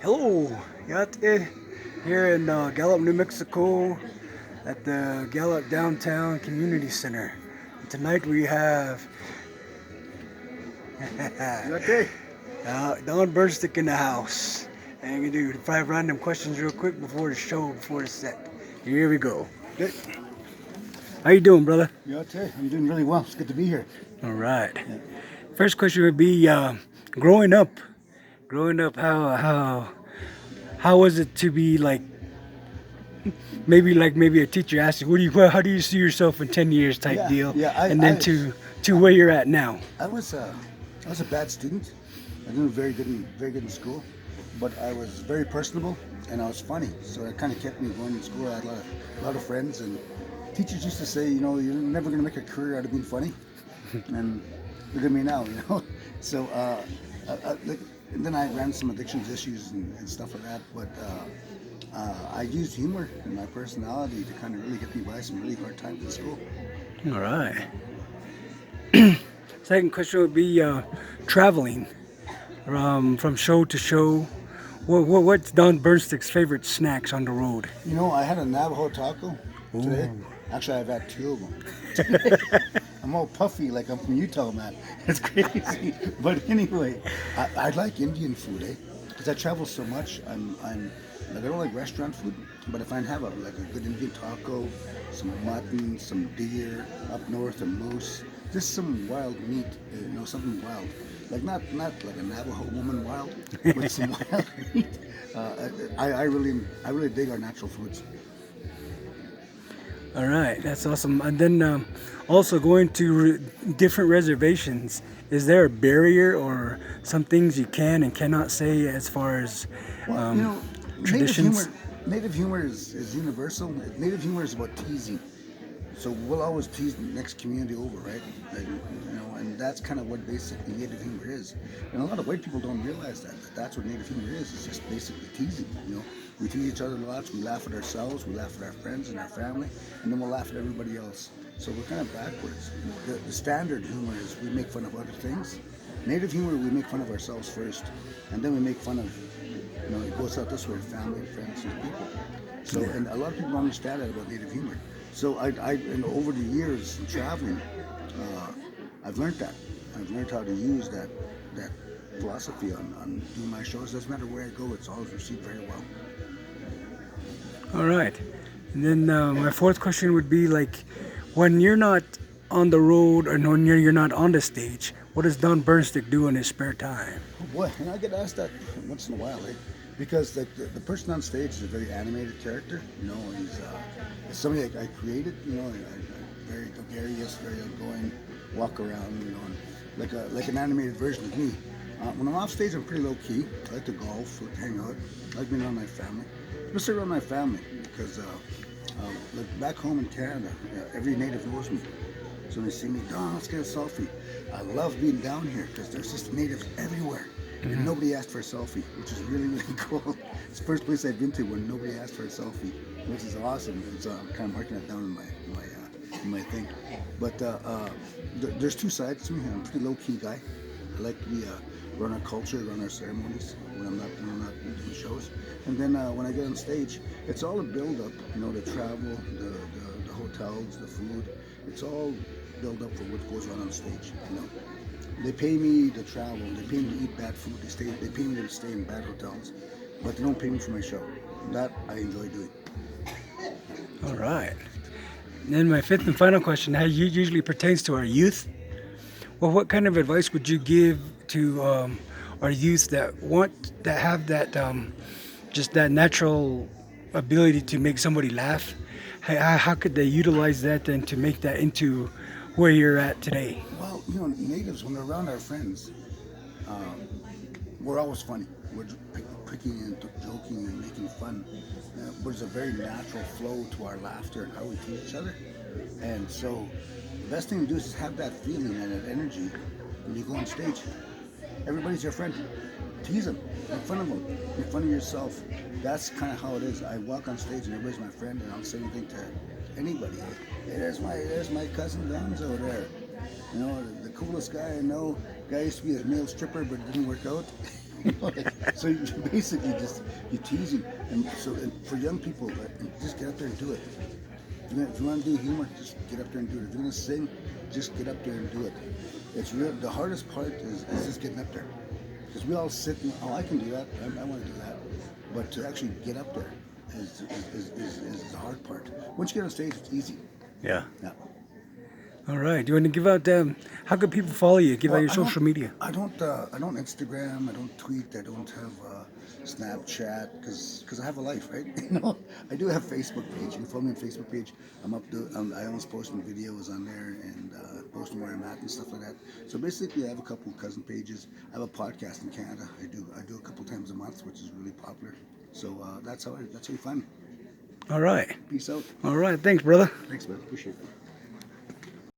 Hello, Yate, here in Gallup, New Mexico, at the Gallup Downtown Community Center. Tonight we have You okay? Don Burnstick in the house. And I'm gonna do 5 random questions real quick before the show, before the set. Here we go. Good. How you doing, brother? You okay? I'm doing really well. It's good to be here. All right. Yeah. First question would be growing up. Growing up, how was it to be like? Maybe a teacher asked you, how do you see yourself in 10 years type Yeah, deal, yeah, and then to where you're at now. I was a bad student. I didn't do very good in school, but I was very personable and I was funny. So it kind of kept me going in school. I had a lot of friends, and teachers used to say, you're never going to make a career out of being funny. And look at me now. So and then I ran some addictions issues and stuff like that, but. I used humor and my personality to kind of really get me by some really hard times in school. All right. Second question would be traveling from show to show. What's Don Burnstick's favorite snacks on the road? I had a Navajo taco today. Ooh. Actually, I've had two of them. I'm all puffy like I'm from Utah, man. It's crazy. But anyway, I like Indian food, because I travel so much. I don't like restaurant food, but if I have a good Indian taco, some mutton, some deer up north, or moose, just some wild meat, something wild, like not like a Navajo woman wild, but some wild meat. I really dig our natural foods. All right, that's awesome. And then also going to different reservations. Is there a barrier or some things you can and cannot say as far as Well, traditions? Native humor is universal. Native humor is about teasing. So we'll always tease the next community over, right? And that's kind of what basically native humor is. And a lot of white people don't realize that's what native humor is. It's just basically teasing. We tease each other lots. We laugh at ourselves. We laugh at our friends and our family, and then we'll laugh at everybody else. So we're kind of backwards. The standard humor is we make fun of other things. Native humor, we make fun of ourselves first, and then we make fun of. It goes out this way: family, friends, and people. So, Yeah. and a lot of people don't understand that about native humor. So and over the years in traveling, I've learned that. I've learned how to use that philosophy on doing my shows. Doesn't matter where I go; it's always received very well. All right. And then my fourth question would be like, when you're not on the road or when you're not on the stage, what does Don Burnstick do in his spare time? Oh boy, and I get asked that once in a while, because the person on stage is a very animated character. He's somebody I created. Very gregarious, very outgoing, walk around. And like an animated version of me. When I'm off stage, I'm pretty low key. I like to golf, like to hang out. I like being around my family, especially around my family, because like back home in Canada, every native knows me. So when they see me, Don, let's get a selfie. I love being down here because there's just natives everywhere. And nobody asked for a selfie, which is really, really cool. It's the first place I've been to where nobody asked for a selfie, which is awesome. And so I'm kind of marking that down in my thing. But there's two sides to me. I'm a pretty low-key guy. I like to be run our culture, run our ceremonies when I'm not doing shows. And then when I get on stage, it's all a build-up. The travel, the hotels, the food. It's all build up for what goes on stage. They pay me to travel. They pay me to eat bad food. They pay me to stay in bad hotels, but they don't pay me for my show. That I enjoy doing. All right. And then my fifth and final question usually pertains to our youth. Well, what kind of advice would you give to our youth that have that just that natural ability to make somebody laugh? How could they utilize that then to make that into where you're at today? Well, natives, when they're around our friends, we're always funny. We're picking and joking and making fun. There's a very natural flow to our laughter and how we treat each other. And so the best thing to do is just have that feeling and that energy when you go on stage. Everybody's your friend. Tease them. Make fun of them. Make fun of yourself. That's kind of how it is. I walk on stage and everybody's my friend, and I'll say anything to anybody. Hey, there's my cousin Gonzo there. The coolest guy I know. Guy used to be a male stripper, but it didn't work out. So you basically just you teasing, and so and for young people, just get up there and do it. If you want to do humor, just get up there and do it. If you're gonna sing, just get up there and do it. It's real. The hardest part is just getting up there, because we all sit and oh, I can do that. I want to do that, but to actually get up there is the hard part. Once you get on stage, it's easy. Yeah. Yeah. All right. Do you want to give out? How can people follow you? Give out your social media. I don't Instagram. I don't tweet. I don't have Snapchat because I have a life, right? I do have Facebook page. You can follow me on Facebook page. I always posting videos on there and posting where I'm at and stuff like that. So basically, I have a couple cousin pages. I have a podcast in Canada. I do a couple times a month, which is really popular. So that's how you find me. All right. Peace out. All right. Thanks, brother. Thanks, man. Appreciate it.